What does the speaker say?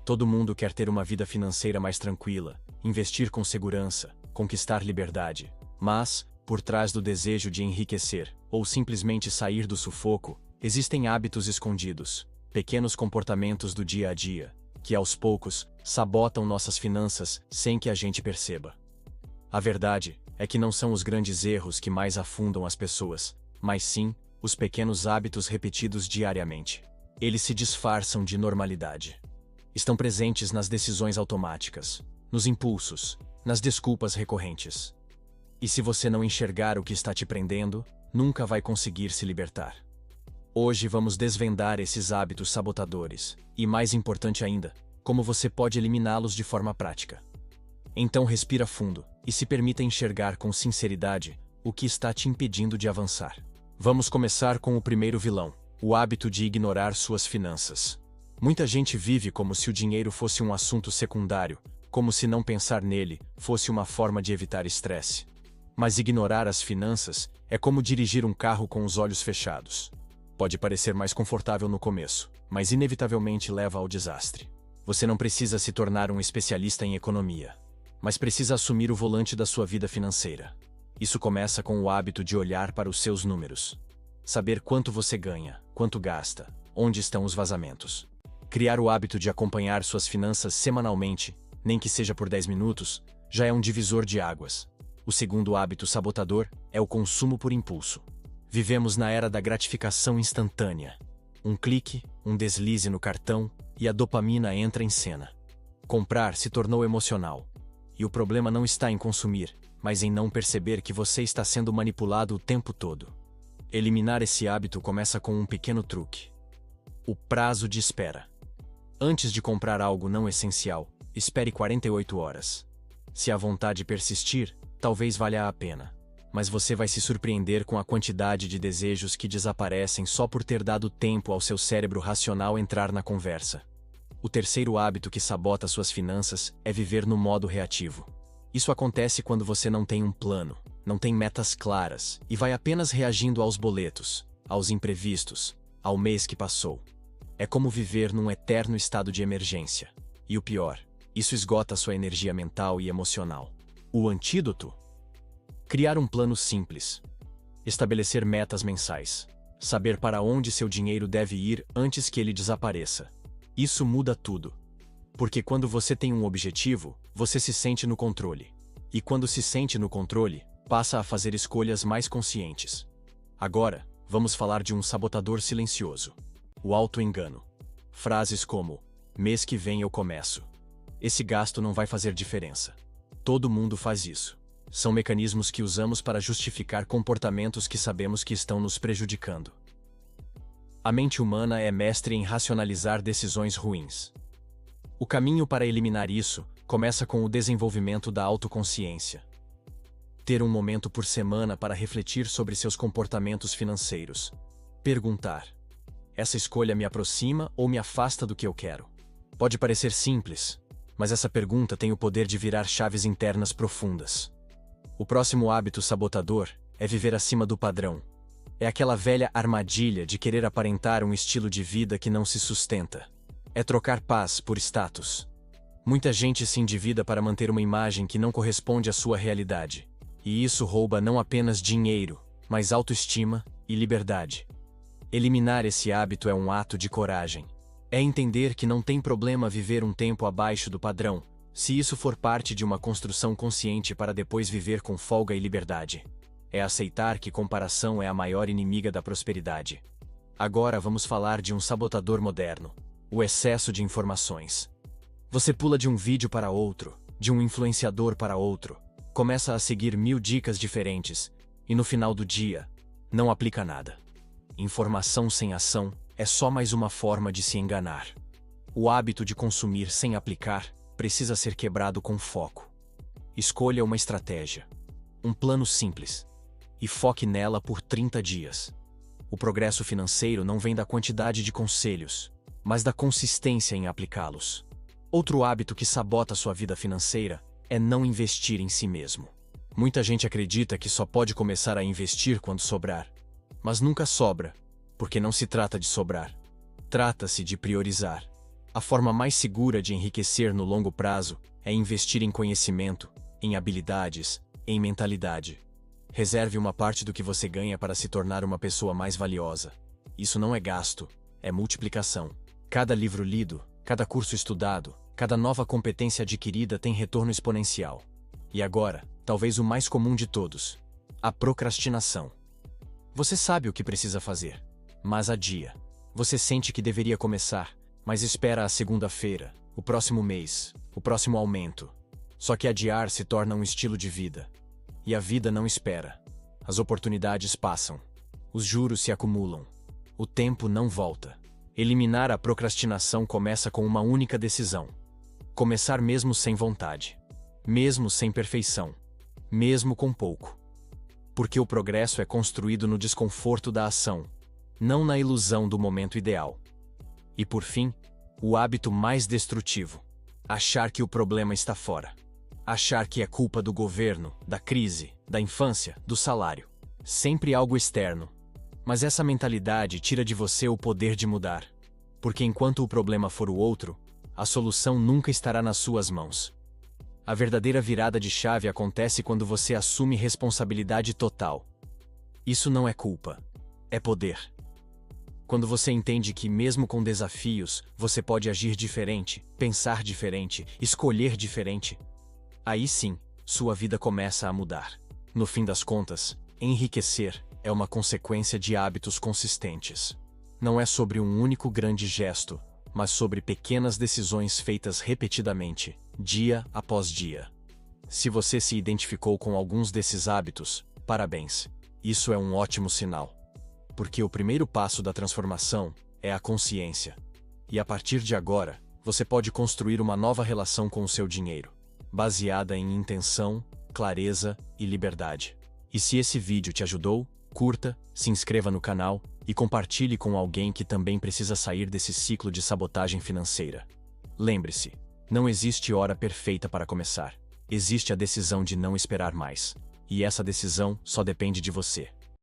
Todo mundo quer ter uma vida financeira mais tranquila, investir com segurança, conquistar liberdade. Mas, por trás do desejo de enriquecer, ou simplesmente sair do sufoco, existem hábitos escondidos, pequenos comportamentos do dia a dia, que aos poucos, sabotam nossas finanças sem que a gente perceba. A verdade é que não são os grandes erros que mais afundam as pessoas, mas sim, os pequenos hábitos repetidos diariamente. Eles se disfarçam de normalidade. Estão presentes nas decisões automáticas, nos impulsos, nas desculpas recorrentes. E se você não enxergar o que está te prendendo, nunca vai conseguir se libertar. Hoje vamos desvendar esses hábitos sabotadores, e mais importante ainda, como você pode eliminá-los de forma prática. Então respira fundo, e se permita enxergar com sinceridade o que está te impedindo de avançar. Vamos começar com o primeiro vilão, o hábito de ignorar suas finanças. Muita gente vive como se o dinheiro fosse um assunto secundário, como se não pensar nele fosse uma forma de evitar estresse. Mas ignorar as finanças é como dirigir um carro com os olhos fechados. Pode parecer mais confortável no começo, mas inevitavelmente leva ao desastre. Você não precisa se tornar um especialista em economia, mas precisa assumir o volante da sua vida financeira. Isso começa com o hábito de olhar para os seus números. Saber quanto você ganha, quanto gasta, onde estão os vazamentos. Criar o hábito de acompanhar suas finanças semanalmente, nem que seja por 10 minutos, já é um divisor de águas. O segundo hábito sabotador é o consumo por impulso. Vivemos na era da gratificação instantânea. Um clique, um deslize no cartão e a dopamina entra em cena. Comprar se tornou emocional. E o problema não está em consumir, mas em não perceber que você está sendo manipulado o tempo todo. Eliminar esse hábito começa com um pequeno truque: o prazo de espera. Antes de comprar algo não essencial, espere 48 horas. Se a vontade persistir, talvez valha a pena. Mas você vai se surpreender com a quantidade de desejos que desaparecem só por ter dado tempo ao seu cérebro racional entrar na conversa. O terceiro hábito que sabota suas finanças é viver no modo reativo. Isso acontece quando você não tem um plano, não tem metas claras e vai apenas reagindo aos boletos, aos imprevistos, ao mês que passou. É como viver num eterno estado de emergência. E o pior, isso esgota sua energia mental e emocional. O antídoto? Criar um plano simples. Estabelecer metas mensais. Saber para onde seu dinheiro deve ir antes que ele desapareça. Isso muda tudo. Porque quando você tem um objetivo, você se sente no controle. E quando se sente no controle, passa a fazer escolhas mais conscientes. Agora, vamos falar de um sabotador silencioso. O auto-engano. Frases como: mês que vem eu começo. Esse gasto não vai fazer diferença. Todo mundo faz isso. São mecanismos que usamos para justificar comportamentos que sabemos que estão nos prejudicando. A mente humana é mestre em racionalizar decisões ruins. O caminho para eliminar isso começa com o desenvolvimento da autoconsciência. Ter um momento por semana para refletir sobre seus comportamentos financeiros. Perguntar: essa escolha me aproxima ou me afasta do que eu quero? Pode parecer simples, mas essa pergunta tem o poder de virar chaves internas profundas. O próximo hábito sabotador é viver acima do padrão. É aquela velha armadilha de querer aparentar um estilo de vida que não se sustenta. É trocar paz por status. Muita gente se endivida para manter uma imagem que não corresponde à sua realidade. E isso rouba não apenas dinheiro, mas autoestima e liberdade. Eliminar esse hábito é um ato de coragem. É entender que não tem problema viver um tempo abaixo do padrão, se isso for parte de uma construção consciente para depois viver com folga e liberdade. É aceitar que comparação é a maior inimiga da prosperidade. Agora vamos falar de um sabotador moderno: o excesso de informações. Você pula de um vídeo para outro, de um influenciador para outro, começa a seguir 1000 dicas diferentes, e no final do dia, não aplica nada. Informação sem ação é só mais uma forma de se enganar. O hábito de consumir sem aplicar precisa ser quebrado com foco. Escolha uma estratégia, um plano simples, e foque nela por 30 dias. O progresso financeiro não vem da quantidade de conselhos, mas da consistência em aplicá-los. Outro hábito que sabota sua vida financeira é não investir em si mesmo. Muita gente acredita que só pode começar a investir quando sobrar. Mas nunca sobra, porque não se trata de sobrar. Trata-se de priorizar. A forma mais segura de enriquecer no longo prazo é investir em conhecimento, em habilidades, em mentalidade. Reserve uma parte do que você ganha para se tornar uma pessoa mais valiosa. Isso não é gasto, é multiplicação. Cada livro lido, cada curso estudado, cada nova competência adquirida tem retorno exponencial. E agora, talvez o mais comum de todos: a procrastinação. Você sabe o que precisa fazer, mas adia. Você sente que deveria começar, mas espera a segunda-feira, o próximo mês, o próximo aumento. Só que adiar se torna um estilo de vida. E a vida não espera. As oportunidades passam. Os juros se acumulam. O tempo não volta. Eliminar a procrastinação começa com uma única decisão: começar mesmo sem vontade. Mesmo sem perfeição. Mesmo com pouco. Porque o progresso é construído no desconforto da ação, não na ilusão do momento ideal. E por fim, o hábito mais destrutivo: achar que o problema está fora. Achar que é culpa do governo, da crise, da infância, do salário. Sempre algo externo. Mas essa mentalidade tira de você o poder de mudar. Porque enquanto o problema for o outro, a solução nunca estará nas suas mãos. A verdadeira virada de chave acontece quando você assume responsabilidade total. Isso não é culpa, é poder. Quando você entende que, mesmo com desafios, você pode agir diferente, pensar diferente, escolher diferente, aí sim, sua vida começa a mudar. No fim das contas, enriquecer é uma consequência de hábitos consistentes. Não é sobre um único grande gesto, mas sobre pequenas decisões feitas repetidamente, dia após dia. Se você se identificou com alguns desses hábitos, parabéns. Isso é um ótimo sinal. Porque o primeiro passo da transformação é a consciência. E a partir de agora, você pode construir uma nova relação com o seu dinheiro, baseada em intenção, clareza e liberdade. E se esse vídeo te ajudou, curta, se inscreva no canal e compartilhe com alguém que também precisa sair desse ciclo de sabotagem financeira. Lembre-se, não existe hora perfeita para começar. Existe a decisão de não esperar mais. E essa decisão só depende de você.